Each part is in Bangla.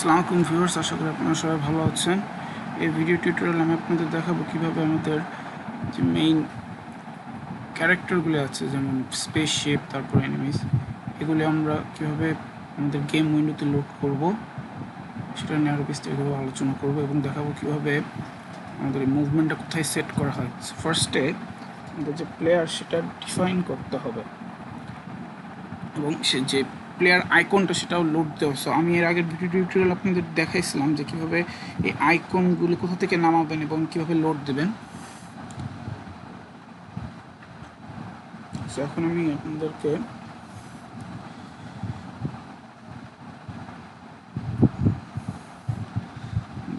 আসসালামু আলাইকুম ভিউয়ার্স, আশা করি আপনারা সবাই ভালো আছেন। এই ভিডিও টিউটোরিয়ালে আমি আপনাদের দেখাবো কীভাবে আমাদের যে মেইন ক্যারেক্টারগুলো আছে, যেমন স্পেসশিপ, তারপর এনিমিস, এগুলি আমরা কীভাবে আমাদের গেম উইন্ডোতে লোড করব সেটা নিয়ে আরও বিস্তারিতভাবে আলোচনা করব এবং দেখাবো কীভাবে আমাদের এই মুভমেন্টটা কোথায় সেট করা হয়। ফার্স্টে আমাদের যে প্লেয়ার সেটা ডিফাইন করতে হবে এবং সে যে প্লেয়ার আইকনটা সেটাও লোড দেওয়া। সো আমি এর আগের ভিডিও টিউটোরিয়াল আপনাদের দেখাইছিলাম যে কীভাবে এই আইকনগুলো কোথা থেকে নামাবেন এবং কীভাবে লোড দেবেন। সো এখন আমি আপনাদেরকে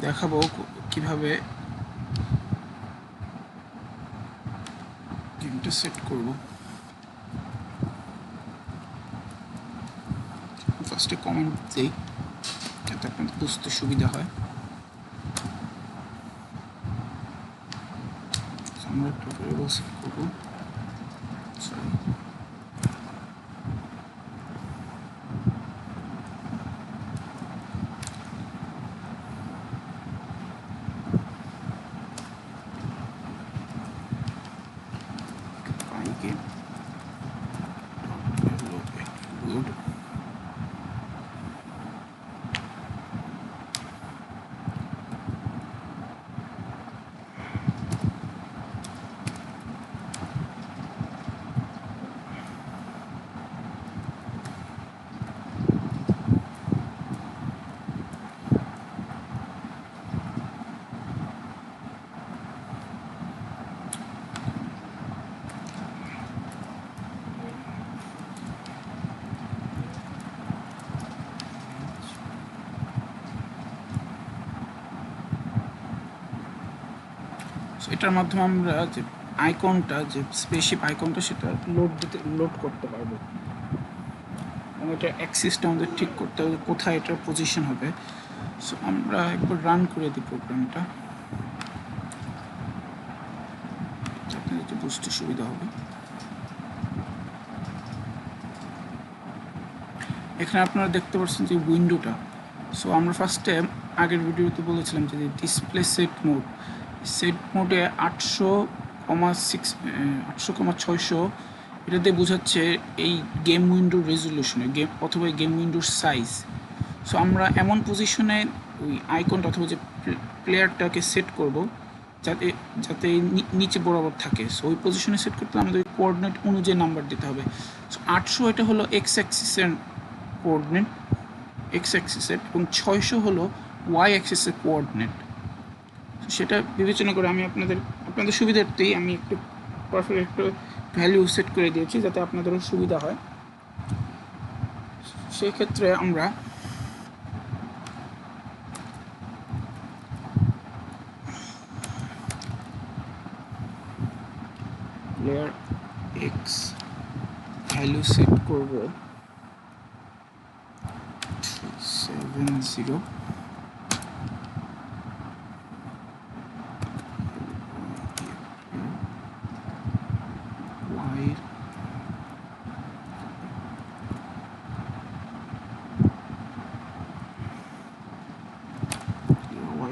দেখাবো কীভাবে গেমটা সেট করব। ফার্স্টে কমেন্ট দিই যাতে আপনাদের বুঝতে সুবিধা হয়। আমরা একটা ভেরিয়েবল সেট করব। Sorry, Pygame load. এটার মাধ্যমে আমরা যে আইকনটা, যে স্পেসশিপ আইকনটা, সেটা লোড করতে পারবো এবং এটা অ্যাক্সিসটা আমাদের ঠিক করতে হবে কোথায় এটার পজিশন হবে। সো আমরা একবার রান করে দিই প্রোগ্রামটা, আপনাদের একটু বুঝতে সুবিধা হবে। এখানে আপনারা দেখতে পাচ্ছেন যে উইন্ডোটা। সো আমরা ফার্স্টে আগের ভিডিওতে বলেছিলাম যে ডিসপ্লে সেট মোডে 800,600 এটাতে বোঝাচ্ছে এই গেম উইন্ডোর রেজলিউশনে অথবা গেম উইন্ডোর সাইজ। সো আমরা এমন পজিশনে ওই আইকনটা অথবা যে প্লেয়ারটাকে সেট করব যাতে যাতে নিচে বরাবর থাকে। সো ওই পজিশনে সেট করতে আমাদের ওই কোঅর্ডিনেট অনুযায়ী নাম্বার দিতে হবে। সো 800 এটা হলো এক্স অ্যাক্সিসের কোঅর্ডিনেট, এক্স অ্যাক্সিসের, এবং 600 হলো ওয়াই অ্যাক্সিসের কোঅর্ডিনেট। সেটা বিবেচনা করে আমি আপনাদের সুবিধার্থেই আমি একটু পারফেক্ট একটা ভ্যালু সেট করে দিয়েছি যাতে আপনাদেরও সুবিধা হয়। সেই ক্ষেত্রে আমরা প্লেয়ার এক্স ভ্যালু সেট করব 370,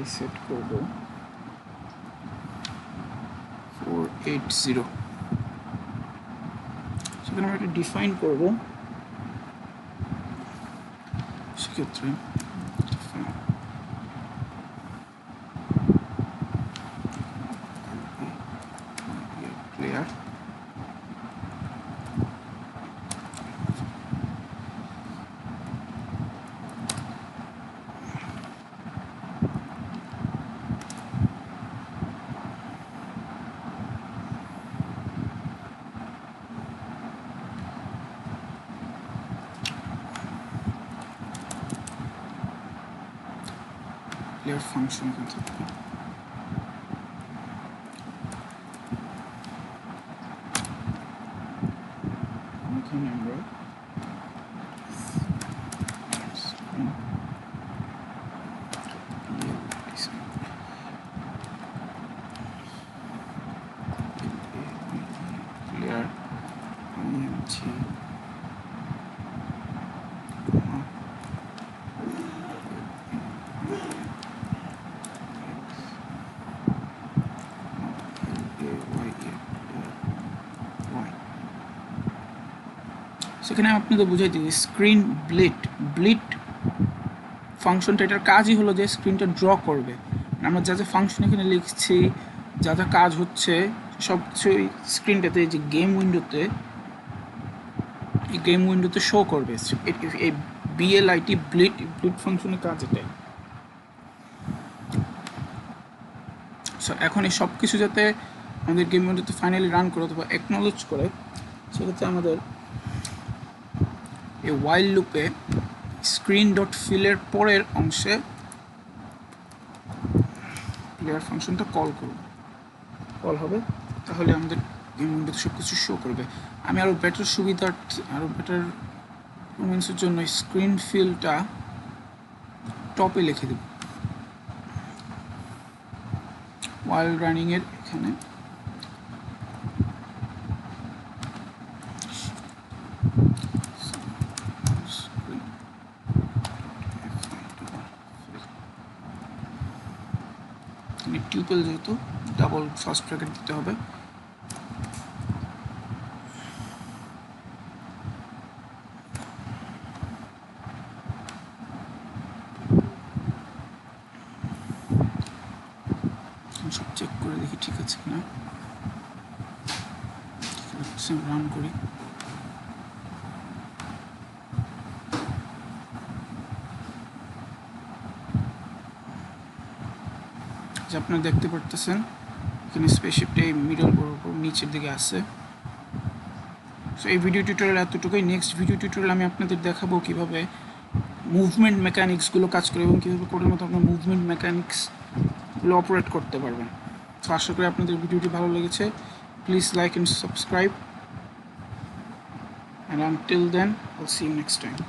y সেট করব 480। সেখানে আমরা একটা ডিফাইন করব। সেক্ষেত্রে প্লেয়ার ফাংশন থাকবে। এখানে আমরা প্লেয়ার সেখানে আমি আপনাদের বুঝাই দিই স্ক্রিন ব্লিট ফাংশনটা, এটার কাজই হলো যে স্ক্রিনটা ড্র করবে। আমরা যা যা ফাংশন এখানে লিখছি, যা যা কাজ হচ্ছে সব কিছুই স্ক্রিনটাতে, যে গেম উইন্ডোতে শো করবে। এই বিএলআইটি ব্লিট ফাংশনের কাজ এটাই। সো এখন এই সব কিছু যাতে আমাদের গেম উইন্ডোতে ফাইনালি রান করে অথবা অ্যাকনোলেজ করে, সেক্ষেত্রে আমাদের এই ওয়াইল লুপে স্ক্রিন ডট ফিলের পরের অংশে প্লেয়ার ফাংশনটা কল হবে, তাহলে আমাদের গেম উইন্ডোতে সব কিছু শো করবে। আমি আরও বেটার পারফরমেন্সের জন্য স্ক্রিন ফিলটা টপে লিখে দেব ওয়াইল রানিংয়ের এখানে। টিউপল যেহেতু ডাবল ফার্স্ট ব্র্যাকেট দিতে হবে। সব চেক করে দেখি ঠিক আছে কিনা, রান করি। যে আপনারা দেখতে পারতেছেন এখানে স্পেসশিপটা এই মিডল বরাবর নিচের দিকে আছে। সো এই ভিডিও টিউটোরিয়াল এতটুকুই। নেক্সট ভিডিও টিউটোরিয়াল আমি আপনাদের দেখাবো কীভাবে মুভমেন্ট মেকানিক্সগুলো কাজ করে এবং কীভাবে কোডের মতো আপনার মুভমেন্ট মেকানিক্সগুলো অপারেট করতে পারবেন। তো আশা করি আপনাদের ভিডিওটি ভালো লেগেছে। Please like and subscribe, and until then I'll see you next time.